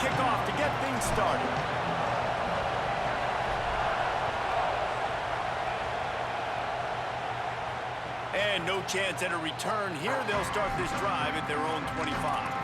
kickoff to get things started. And no chance at a return here. They'll start this drive at their own 25.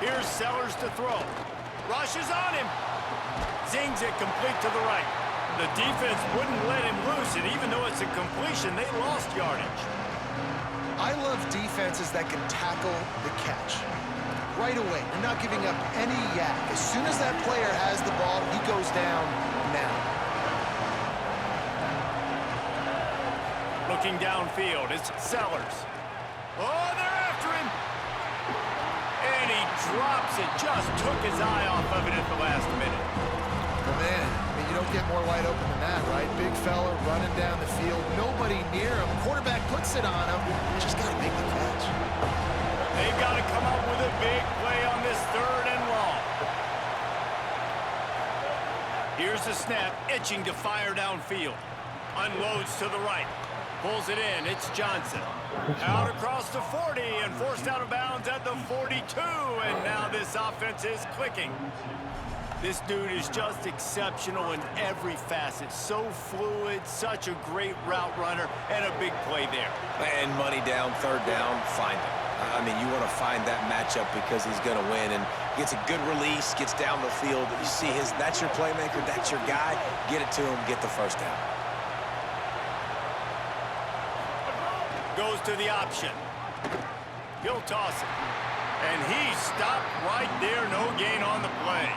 Here's Sellers to throw. Rushes on him. Zings it complete to the right. The defense wouldn't let him loose, and even though it's a completion, they lost yardage. I love defenses that can tackle the catch. Right away, you're not giving up any yak. As soon as that player has the ball, he goes down now. Looking downfield, it's Sellers. Oh, they're after him. And he drops it, just took his eye off of it at the last minute. Well, man, I mean, you don't get more wide open than that, right? Big fella running down the field, nobody near him. Quarterback puts it on him. Just got to make the catch. They've got to come up with a big play on this 3rd and long. Here's the snap, itching to fire downfield. Unloads to the right. Pulls it in, it's Johnson. Out across the 40 and forced out of bounds at the 42. And now this offense is clicking. This dude is just exceptional in every facet. So fluid, such a great route runner, and a big play there. And money down, 3rd down, find him. I mean, you want to find that matchup because he's going to win. And gets a good release, gets down the field. You see that's your playmaker, that's your guy. Get it to him, get the 1st down. Goes to the option. He'll toss it. And he stopped right there. No gain on the play.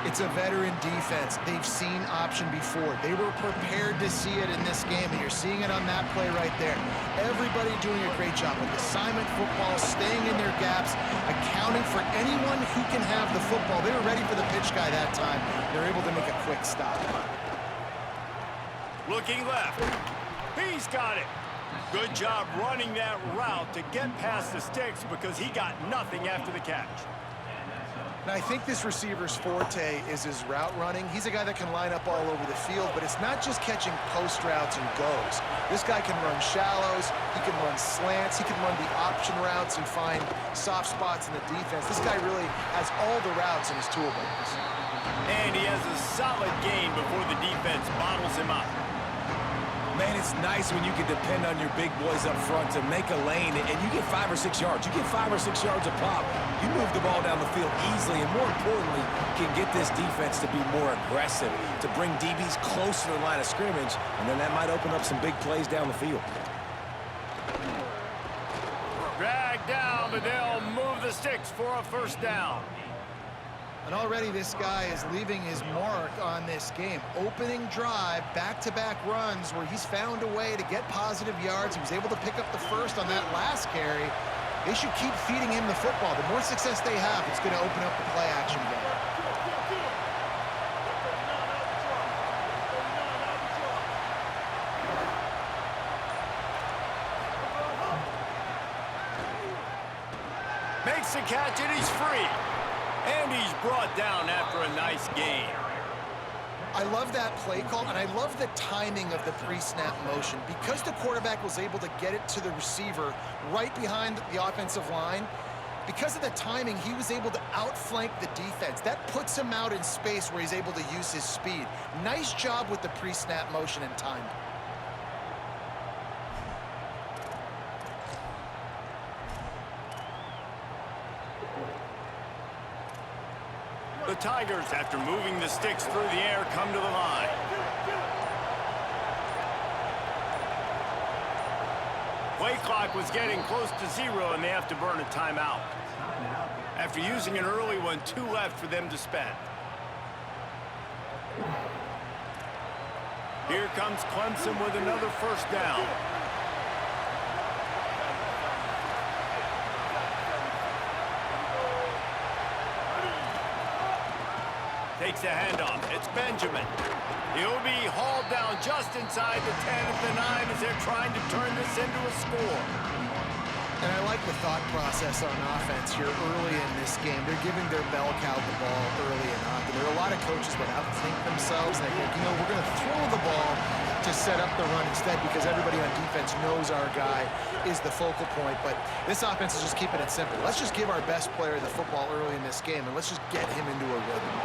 It's a veteran defense. They've seen option before. They were prepared to see it in this game, and you're seeing it on that play right there. Everybody doing a great job with assignment football, staying in their gaps, accounting for anyone who can have the football. They were ready for the pitch guy that time. They're able to make a quick stop. Looking left. He's got it. Good job running that route to get past the sticks because he got nothing after the catch. And I think this receiver's forte is his route running. He's a guy that can line up all over the field, but it's not just catching post routes and goes. This guy can run shallows, he can run slants, he can run the option routes and find soft spots in the defense. This guy really has all the routes in his toolbox. And he has a solid gain before the defense bottles him up. Man, it's nice when you can depend on your big boys up front to make a lane, and you get 5 or 6 yards. You get 5 or 6 yards a pop. You move the ball down the field easily, and more importantly, can get this defense to be more aggressive, to bring DBs close to the line of scrimmage, and then that might open up some big plays down the field. Drag down, but they'll move the sticks for a 1st down. And already this guy is leaving his mark on this game. Opening drive, back-to-back runs where he's found a way to get positive yards. He was able to pick up the 1st on that last carry. They should keep feeding him the football. The more success they have, it's going to open up the play-action game. Makes the catch, and he's free. And he's brought down after a nice gain. I love that play call, and I love the timing of the pre-snap motion. Because the quarterback was able to get it to the receiver right behind the offensive line, because of the timing, he was able to outflank the defense. That puts him out in space where he's able to use his speed. Nice job with the pre-snap motion and timing. The Tigers, after moving the sticks through the air, come to the line. Play clock was getting close to 0, and they have to burn a timeout. After using an early one, 2 left for them to spend. Here comes Clemson with another 1st down. Takes a handoff. It's Benjamin. He'll be hauled down just inside the 10 of the 9 as they're trying to turn this into a score. And I like the thought process on offense here early in this game. They're giving their bell cow the ball early and often. There are a lot of coaches that outthink themselves. They think, we're going to throw the ball to set up the run instead because everybody on defense knows our guy is the focal point. But this offense is just keeping it simple. Let's just give our best player the football early in this game, and let's just get him into a rhythm.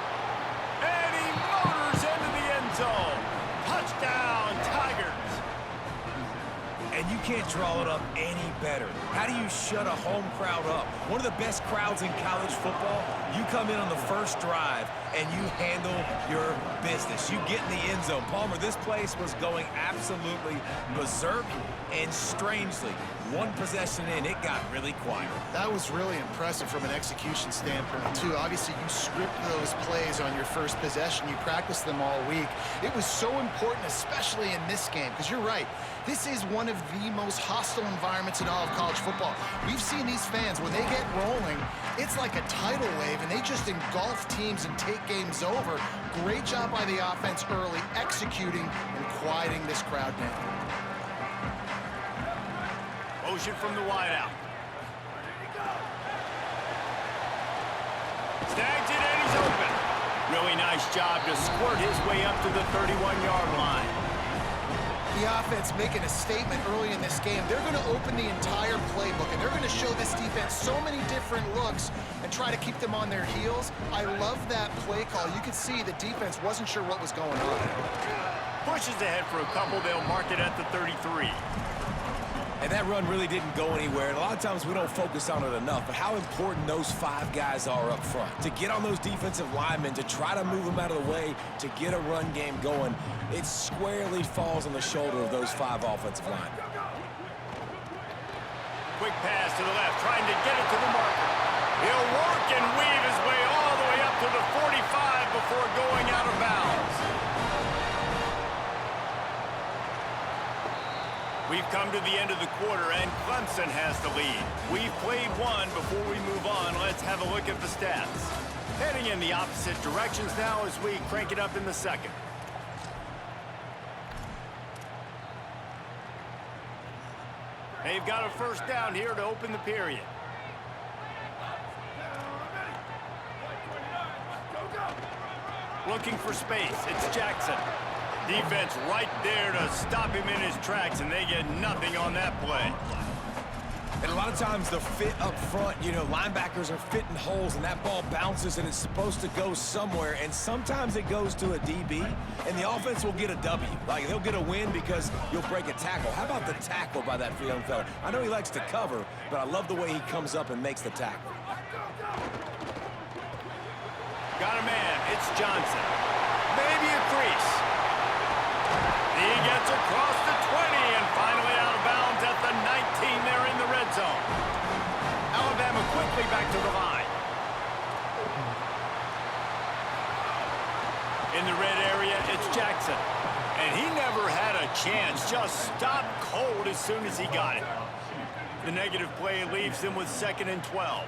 And he motors into the end zone. Touchdown, Tigers. And you can't draw it up any better. How do you shut a home crowd up? One of the best crowds in college football, you come in on the first drive and you handle your business. You get in the end zone. Palmer, this place was going absolutely berserk, and strangely, one possession in, it got really quiet. That was really impressive from an execution standpoint, too. Obviously, you script those plays on your first possession. You practice them all week. It was so important, especially in this game, because you're right. This is one of the most hostile environments in all of college football. We've seen these fans, when they get rolling, it's like a tidal wave, and they just engulf teams and take games over. Great job by the offense early, executing and quieting this crowd down. Motion from the wideout. Snags it and he's open. Really nice job to squirt his way up to the 31-yard line. The offense making a statement early in this game. They're going to open the entire playbook, and they're going to show this defense so many different looks and try to keep them on their heels. I love that play call. You could see the defense wasn't sure what was going on. Pushes ahead for a couple. They'll mark it at the 33. And that run really didn't go anywhere. And a lot of times we don't focus on it enough, but how important those 5 guys are up front. To get on those defensive linemen, to try to move them out of the way, to get a run game going, it squarely falls on the shoulder of those 5 offensive linemen. Quick pass to the left, trying to get it to the marker. He'll work and weave his way all the way up to the 45 before going out of bounds. We've come to the end of the quarter, and Clemson has the lead. We've played one. Before we move on, let's have a look at the stats. Heading in the opposite directions now as we crank it up in the second. They've got a first down here to open the period. Looking for space. It's Jackson. Defense right there to stop him in his tracks, and they get nothing on that play. And a lot of times the fit up front, linebackers are fitting holes, and that ball bounces, and it's supposed to go somewhere, and sometimes it goes to a DB, and the offense will get a W. Like, they'll get a win because you'll break a tackle. How about the tackle by that young fella? I know he likes to cover, but I love the way he comes up and makes the tackle. Got a man. It's Johnson. Maybe a crease. He gets across the 20 and finally out of bounds at the 19 there in the red zone. Alabama quickly back to the line. In the red area, it's Jackson. And he never had a chance. Just stopped cold as soon as he got it. The negative play leaves him with 2nd and 12.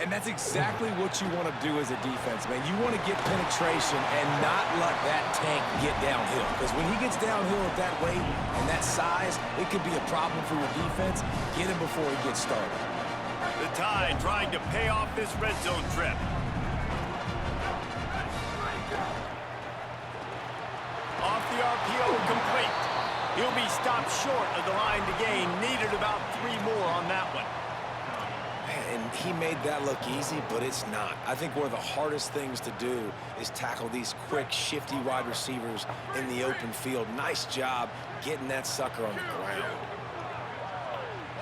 And that's exactly what you want to do as a defense, man. You want to get penetration and not let that tank get downhill. Because when he gets downhill at that weight and that size, it could be a problem for your defense. Get him before he gets started. The Tide trying to pay off this red zone trip. Off the RPO, complete. He'll be stopped short of the line to gain. Needed about 3 more on that one. And he made that look easy, but it's not. I think one of the hardest things to do is tackle these quick, shifty wide receivers in the open field. Nice job getting that sucker on the ground.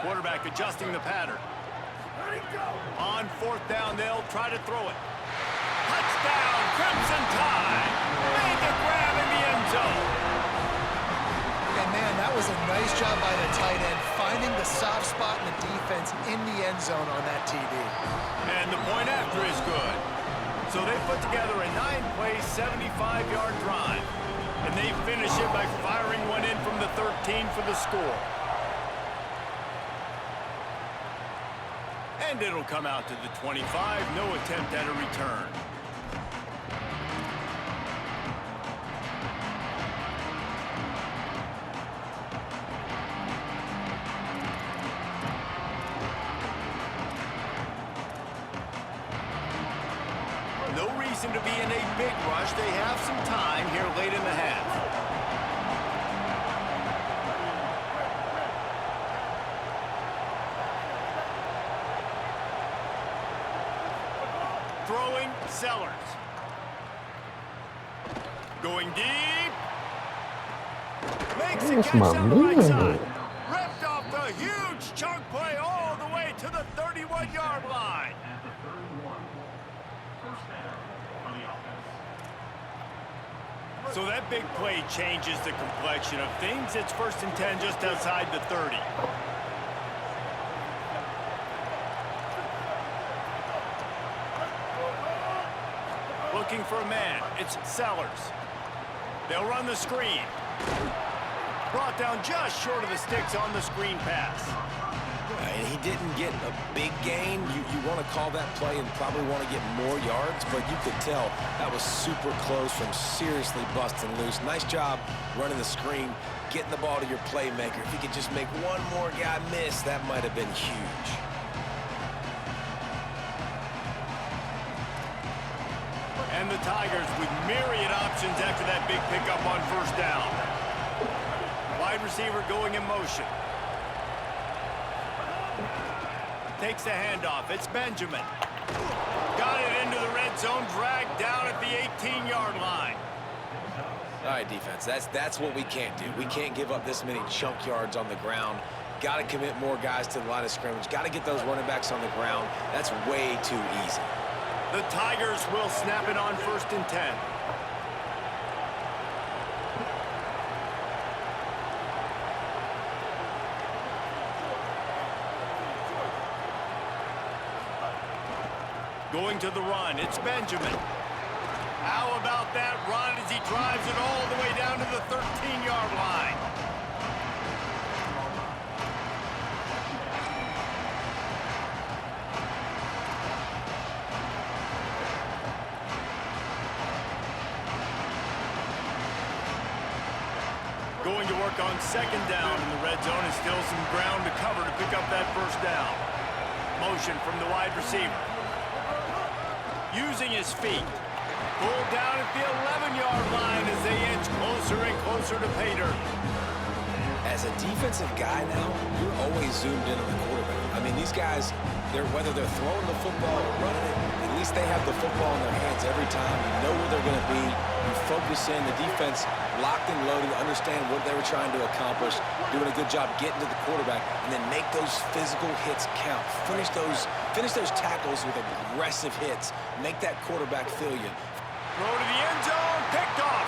Quarterback adjusting the pattern. On 4th down, they'll try to throw it. Touchdown, Crimson Tide. Made the grab in the end zone. And man, that was a nice job by the tight end, finding the soft spot in the defense in the end zone on that TD. And the point after is good. So they put together a 9-play, 75-yard drive. And they finish it by firing one in from the 13 for the score. And it'll come out to the 25. No attempt at a return. big rush. They have some time here late in the half. Throwing Sellers. Going deep. Makes the catch down the right side. Ripped off the huge chunk play all the way to the 31-yard line. So that big play changes the complexion of things. It's 1st and 10 just outside the 30. Looking for a man. It's Sellers. They'll run the screen. Brought down just short of the sticks on the screen pass. And he didn't get a big gain. You want to call that play and probably want to get more yards, but you could tell that was super close from seriously busting loose. Nice job running the screen, getting the ball to your playmaker. If he could just make one more guy miss, that might have been huge. And the Tigers with myriad options after that big pickup on 1st down. Wide receiver going in motion. Takes the handoff. It's Benjamin. Got it into the red zone, dragged down at the 18-yard line. All right, defense, that's what we can't do. We can't give up this many chunk yards on the ground. Got to commit more guys to the line of scrimmage. Got to get those running backs on the ground. That's way too easy. The Tigers will snap it on 1st and 10. Going to the run, it's Benjamin. How about that run as he drives it all the way down to the 13-yard line? Going to work on 2nd down in the red zone, and still some ground to cover to pick up that 1st down. Motion from the wide receiver. Using his feet. Pulled down at the 11-yard line as they inch closer and closer to pay dirt. As a defensive guy now, you're always zoomed in on the quarterback. I mean, these guys, whether they're throwing the football or running it, at least they have the football in their hands every time. You know where they're going to be. You focus in. The defense locked and loaded, understand what they were trying to accomplish, doing a good job getting to the quarterback, and then make those physical hits count. Finish those tackles with aggressive hits. Make that quarterback feel you. Throw to the end zone, picked off.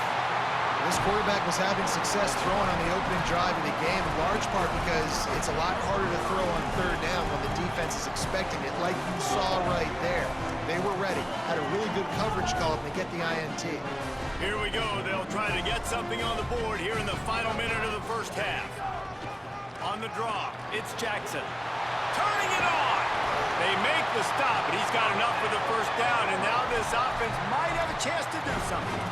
This quarterback was having success throwing on the opening drive of the game, in large part because it's a lot harder to throw on 3rd down when the defense is expecting it, like you saw right there. They were ready, had a really good coverage call to get the INT. Here we go. They'll try to get something on the board here in the final minute of the 1st half. On the draw, it's Jackson. Turning it on. They make the stop, and he's got enough for the 1st down, and now this offense might have a chance to do something.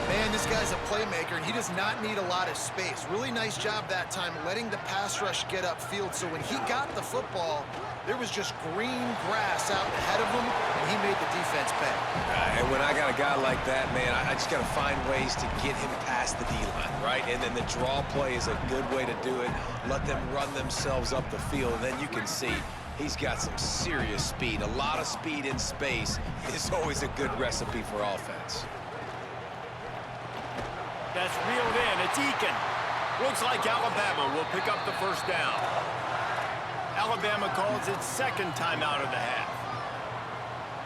Man, this guy's a playmaker, and he does not need a lot of space. Really nice job that time letting the pass rush get upfield, so when he got the football, there was just green grass out ahead of him, and he made the defense pay. And when I got a guy like that, man, I just got to find ways to get him past the D-line, right? And then the draw play is a good way to do it. Let them run themselves up the field, and then you can see he's got some serious speed. A lot of speed in space is always a good recipe for offense. That's reeled in. It's Eakin. Looks like Alabama will pick up the 1st down. Alabama calls its 2nd timeout of the half.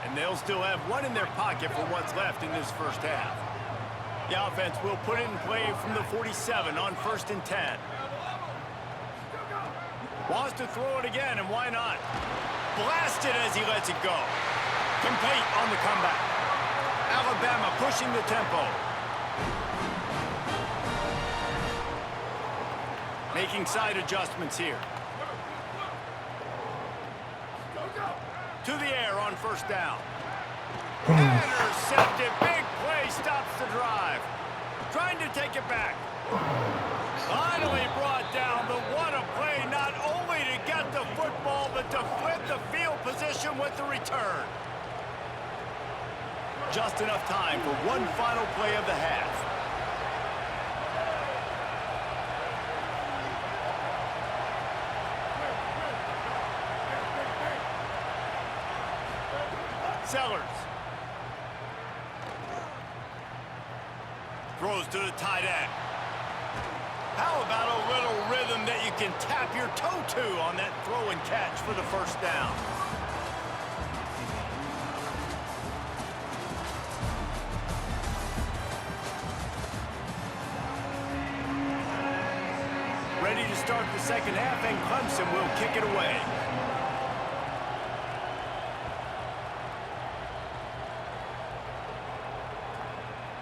And they'll still have one in their pocket for what's left in this 1st half. The offense will put it in play from the 47 on 1st and 10. Wants to throw it again, and why not? Blasted as he lets it go. Complete on the comeback. Alabama pushing the tempo. Making side adjustments here. To the air on 1st down. Intercepted. Big play stops the drive. Trying to take it back. Finally brought down, but what a play, not only to get the football, but to flip the field position with the return. Just enough time for one final play of the half. Sellers. Throws to the tight end. How about a little rhythm that you can tap your toe to on that throw and catch for the first down? Ready to start the second half, and Clemson will kick it away.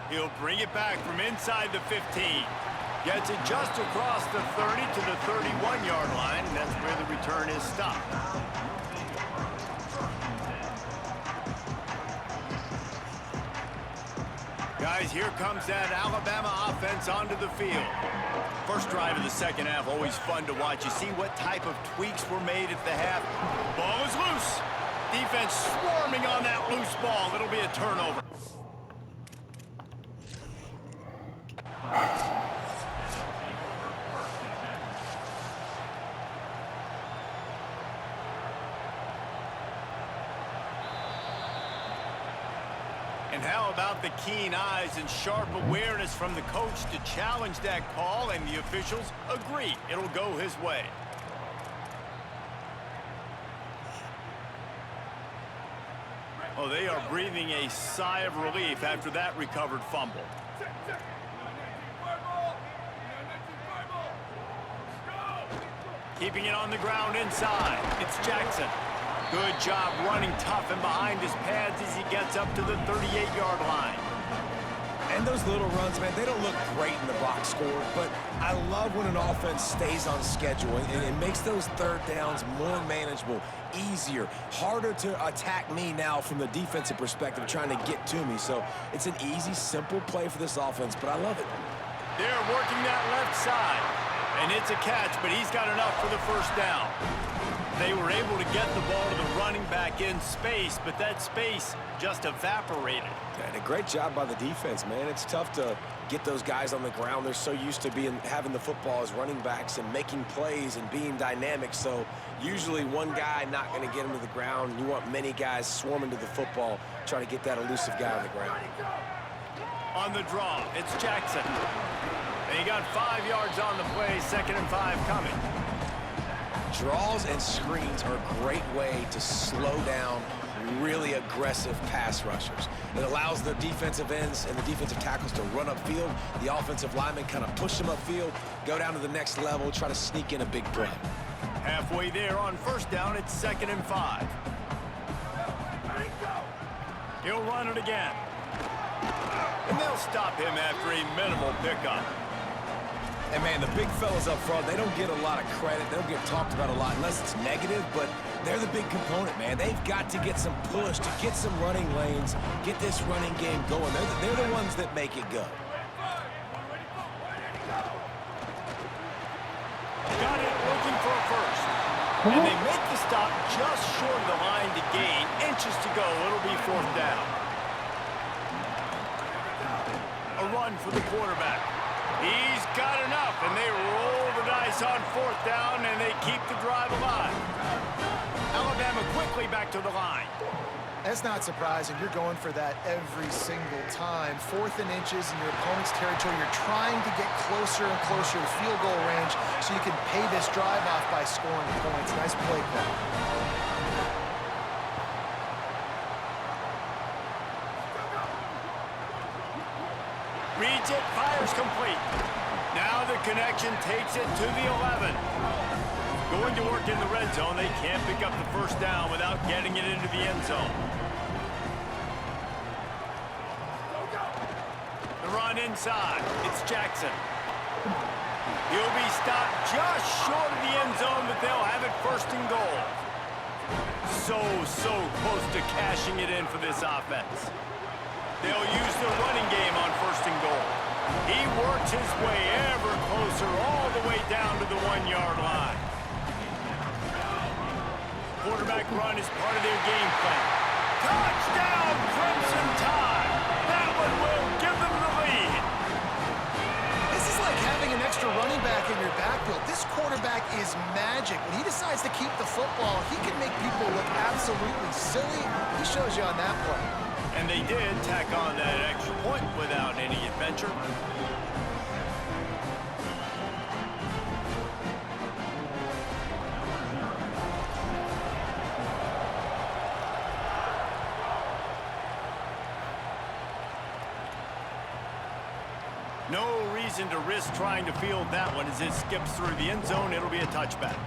He'll bring it back from inside the 15. Gets it just across the 30 to the 31-yard line, and that's where the return is stopped. Guys, here comes that Alabama offense onto the field. First drive of the second half, always fun to watch. You see what type of tweaks were made at the half. Ball is loose. Defense swarming on that loose ball. It'll be a turnover. And how about the keen eyes and sharp awareness from the coach to challenge that call, and the officials agree it'll go his way. Oh, they are breathing a sigh of relief after that recovered fumble. Keeping it on the ground inside. It's Jackson. Good job running tough and behind his pads as he gets up to the 38-yard line. And those little runs, man, they don't look great in the box score, but I love when an offense stays on schedule, and it makes those third downs more manageable, easier, harder to attack me now from the defensive perspective, trying to get to me. So it's an easy, simple play for this offense, but I love it. They're working that left side, and it's a catch, but he's got enough for the first down. They were able to get the ball to the running back in space, but that space just evaporated. And a great job by the defense, man. It's tough to get those guys on the ground. They're so used to having the football as running backs and making plays and being dynamic. So usually one guy not going to get him to the ground. You want many guys swarming to the football, trying to get that elusive guy on the ground. On the draw, it's Jackson. And he got 5 yards on the play, 2nd and 5 coming. Draws and screens are a great way to slow down really aggressive pass rushers. It allows the defensive ends and the defensive tackles to run upfield. The offensive linemen kind of push them upfield, go down to the next level, try to sneak in a big play. Halfway there on first down, it's 2nd and 5. He'll run it again. And they'll stop him after a minimal pickup. And, man, the big fellas up front, they don't get a lot of credit. They don't get talked about a lot unless it's negative, but they're the big component, man. They've got to get some push, to get some running lanes, get this running game going. They're the ones that make it go. Got it, looking for a first. And they make the stop just short of the line to gain. Inches to go. It'll be 4th down. A run for the quarterback. He's got enough, and they roll the dice on 4th down, and they keep the drive alive. Alabama quickly back to the line. That's not surprising. You're going for that every single time. 4th and inches in your opponent's territory. You're trying to get closer and closer to field goal range so you can pay this drive off by scoring points. Nice play call. Reads it, fires complete. Now the connection takes it to the 11. Going to work in the red zone. They can't pick up the first down without getting it into the end zone. The run inside. It's Jackson. He'll be stopped just short of the end zone, but they'll have it 1st and goal. So close to cashing it in for this offense. They'll use the running game on 1st and goal. He works his way ever closer all the way down to the 1-yard line. Quarterback run is part of their game plan. Touchdown, Crimson Tide! That one will give them the lead. This is like having an extra running back in your backfield. This quarterback is magic. When he decides to keep the football, he can make people look absolutely silly. He shows you on that play. And they did tack on that extra point without any adventure. No reason to risk trying to field that one as it skips through the end zone. It'll be a touchback.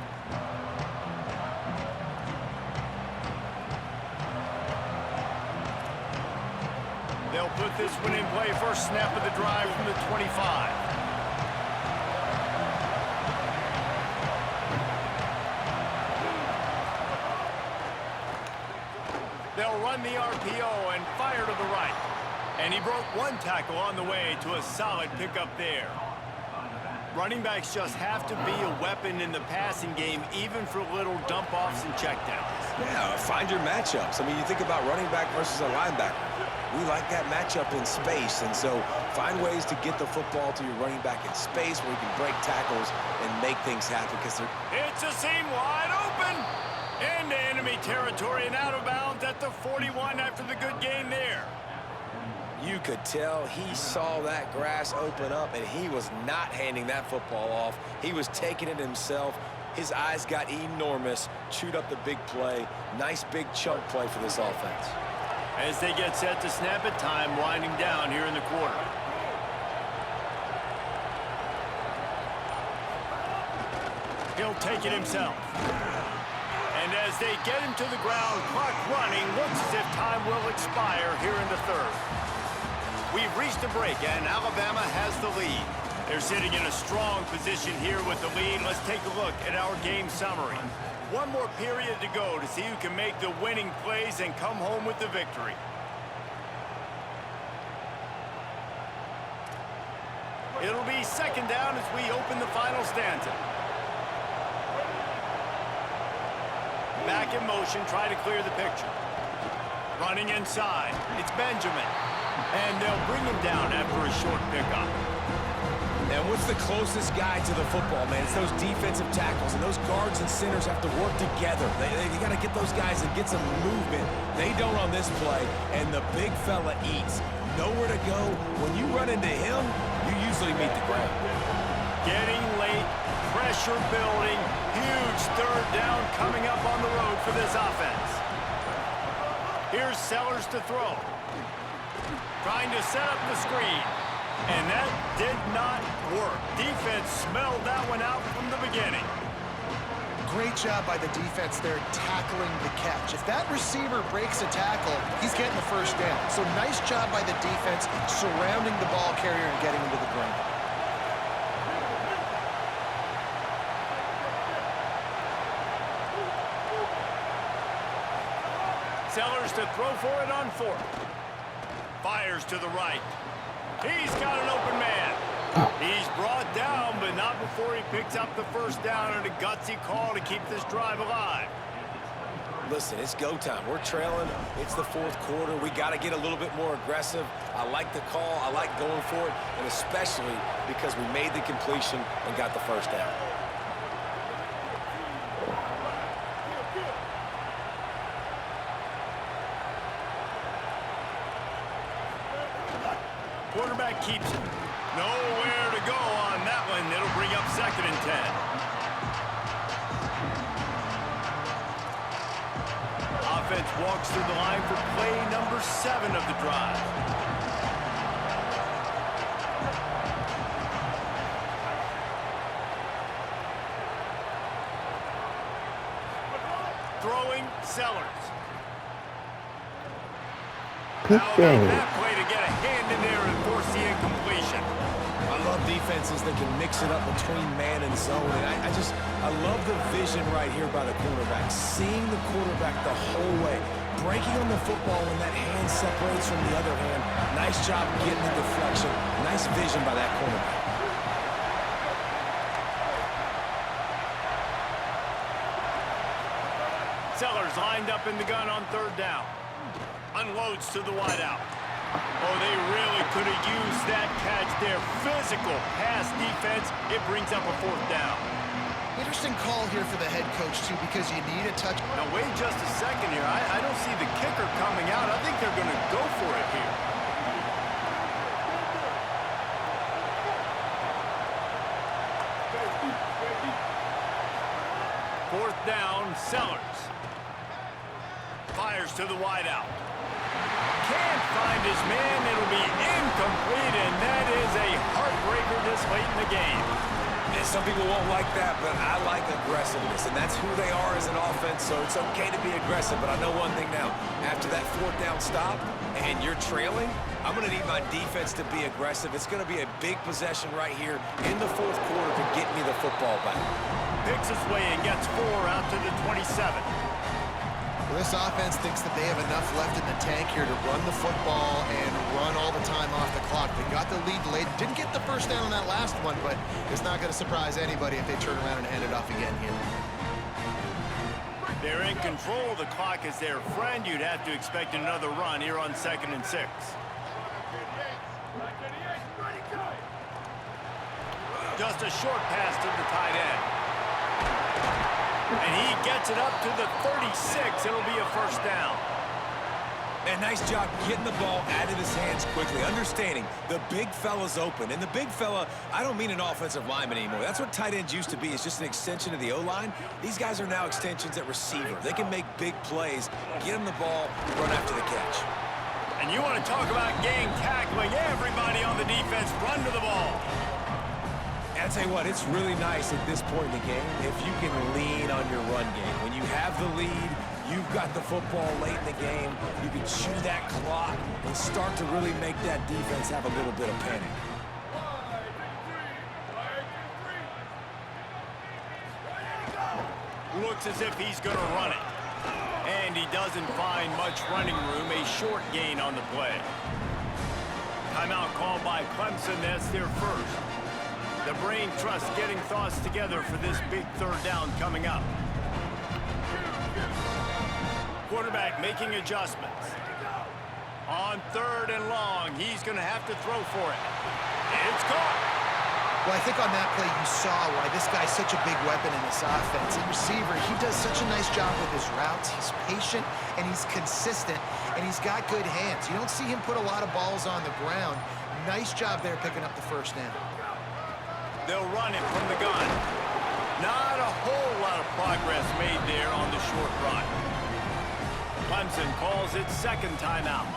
They'll put this one in play. First snap of the drive from the 25. They'll run the RPO and fire to the right. And he broke one tackle on the way to a solid pickup there. Running backs just have to be a weapon in the passing game, even for little dump-offs and checkdowns. Yeah, find your matchups. I mean, you think about running back versus a linebacker. We like that matchup in space, and so find ways to get the football to your running back in space where you can break tackles and make things happen. Because it's a seam wide open. Into enemy territory and out of bounds at the 41 after the good gain there. You could tell he saw that grass open up, and he was not handing that football off. He was taking it himself. His eyes got enormous, chewed up the big play. Nice big chunk play for this offense. As they get set to snap it, time winding down here in the quarter. He'll take it himself. And as they get him to the ground, clock running, looks as if time will expire here in the third. We've reached a break, and Alabama has the lead. They're sitting in a strong position here with the lead. Let's take a look at our game summary. One more period to go to see who can make the winning plays and come home with the victory. It'll be second down as we open the final stanza. Back in motion, try to clear the picture. Running inside, it's Benjamin. And they'll bring him down after a short pickup. And what's the closest guy to the football, man? It's those defensive tackles, and those guards and centers have to work together. They got to get those guys and get some movement. They don't on this play, and the big fella eats. Nowhere to go. When you run into him, you usually meet the ground. Getting late, pressure building, huge third down coming up on the road for this offense. Here's Sellers to throw. Trying to set up the screen. And that did not work. Defense smelled that one out from the beginning. Great job by the defense there tackling the catch. If that receiver breaks a tackle, he's getting the first down. So nice job by the defense surrounding the ball carrier and getting him to the ground. Sellers to throw for it on fourth. Fires to the right. He's got an open man. He's brought down, but not before he picks up the first down and a gutsy call to keep this drive alive. Listen, it's go time. We're trailing. It's the fourth quarter. We got to get a little bit more aggressive. I like the call. I like going for it, and especially because we made the completion and got the first down. Quarterback keeps it. Nowhere to go on that one. It'll bring up 2nd and 10. Offense walks through the line for play number 7 of the drive. Throwing Sellers. How about that play to get a hand in there and force the incompletion? I love defenses that can mix it up between man and zone. And I love the vision right here by the quarterback. Seeing the quarterback the whole way. Breaking on the football when that hand separates from the other hand. Nice job getting the deflection. Nice vision by that quarterback. Sellers lined up in the gun on 3rd down. Unloads to the wideout. Oh, they really could have used that catch there. Physical pass defense. It brings up a 4th down. Interesting call here for the head coach, too, because you need a touch. Now, wait just a second here. I don't see the kicker coming out. I think they're going to go for it here. Fourth down, Sellers. Fires to the wideout. Can't find his man. It'll be incomplete, and that is a heartbreaker this late in the game. And some people won't like that, but I like aggressiveness, and that's who they are as an offense, so it's okay to be aggressive. But I know one thing now. After that 4th down stop and you're trailing, I'm going to need my defense to be aggressive. It's going to be a big possession right here in the 4th quarter to get me the football back. Picks his way and gets 4 out to the 27. Well, this offense thinks that they have enough left in the tank here to run the football and run all the time off the clock. They got the lead late. Didn't get the first down on that last one, but it's not going to surprise anybody if they turn around and hand it off again here. They're in control of the clock as their friend. You'd have to expect another run here on 2nd and 6. Just a short pass to the tight end. And he gets it up to the 36. It'll be a 1st down. And nice job getting the ball out of his hands quickly, understanding the big fella's open. And the big fella, I don't mean an offensive lineman anymore. That's what tight ends used to be. It's just an extension of the O-line. These guys are now extensions at receiver. They can make big plays, get him the ball, run after the catch. And you want to talk about gang tackling. Everybody on the defense run to the ball. And I tell you what, it's really nice at this point in the game if you can lean on your run game. When you have the lead, you've got the football late in the game, you can chew that clock and start to really make that defense have a little bit of panic. Looks as if he's going to run it. And he doesn't find much running room. A short gain on the play. Timeout called by Clemson. That's their first. The brain trust getting thoughts together for this big 3rd down coming up. Quarterback making adjustments. On 3rd and long, he's going to have to throw for it. It's caught. Well, I think on that play you saw why this guy's such a big weapon in this offense. In receiver, he does such a nice job with his routes. He's patient, and he's consistent, and he's got good hands. You don't see him put a lot of balls on the ground. Nice job there picking up the 1st down. They'll run it from the gun. Not a whole lot of progress made there on the short run. Clemson calls it 2nd timeout.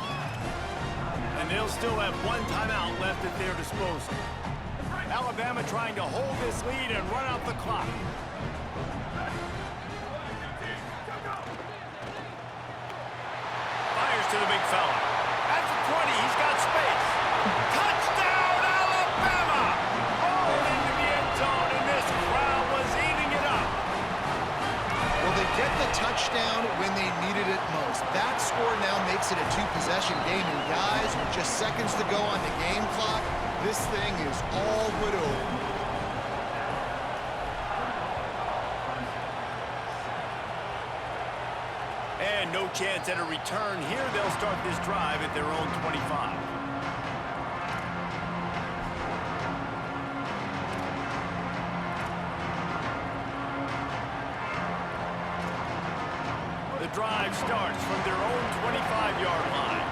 And they'll still have 1 timeout left at their disposal. Alabama trying to hold this lead and run out the clock. Fires to the big fella. At the 20, he's got space. Touchdown, Alabama! Oh, into the end zone, and this crowd was eating it up. Well, they get the touchdown when they needed it most. That score now makes it a 2-possession game, and guys, with just seconds to go on the game clock, this thing is all but over. And no chance at a return here. They'll start this drive at their own 25. The drive starts from their own 25-yard line.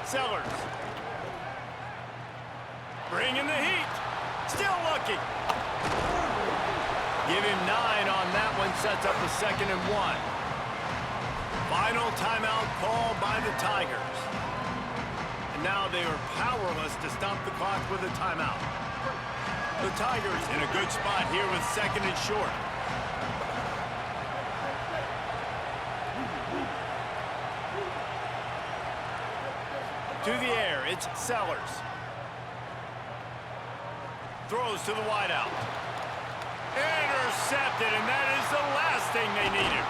Sellers. Bringing the heat. Still looking. Give him 9 on that one. Sets up a 2nd and 1. Final timeout called by the Tigers. And now they are powerless to stop the clock with a timeout. The Tigers in a good spot here with 2nd and short. To the air, it's Sellers. Throws to the wideout. Intercepted, and that is the last thing they needed.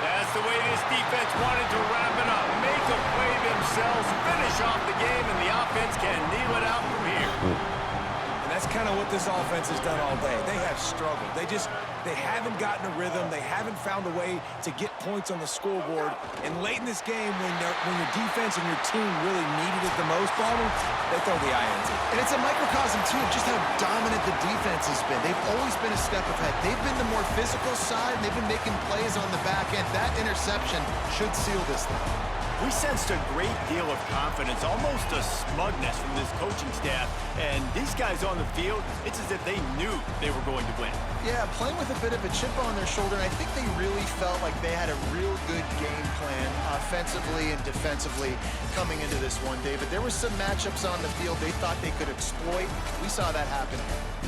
That's the way this defense wanted to wrap it up. Make a play themselves, finish off the game, and the offense can kneel it out from here. And that's that's kind of what this offense has done all day. They have struggled. They haven't gotten a rhythm. They haven't found a way to get points on the scoreboard. And late in this game, when your defense and your team really needed it the most, Ballmer, they throw the INT. And it's a microcosm, too, of just how dominant the defense has been. They've always been a step ahead. They've been the more physical side, and they've been making plays on the back end. That interception should seal this thing. We sensed a great deal of confidence, almost a smugness from this coaching staff. And these guys on the field, it's as if they knew they were going to win. Yeah, playing with a bit of a chip on their shoulder, and I think they really felt like they had a real good game plan offensively and defensively coming into this one, David. There were some matchups on the field they thought they could exploit. We saw that happen.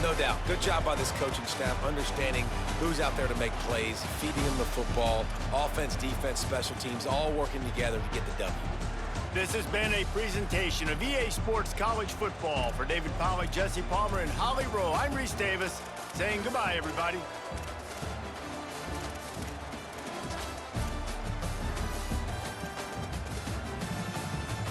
No doubt. Good job by this coaching staff, understanding who's out there to make plays, feeding them the football, offense, defense, special teams, all working together to get the W. This has been a presentation of EA Sports College Football. For David Pollack, Jesse Palmer, and Holly Rowe, I'm Reese Davis, saying goodbye, everybody.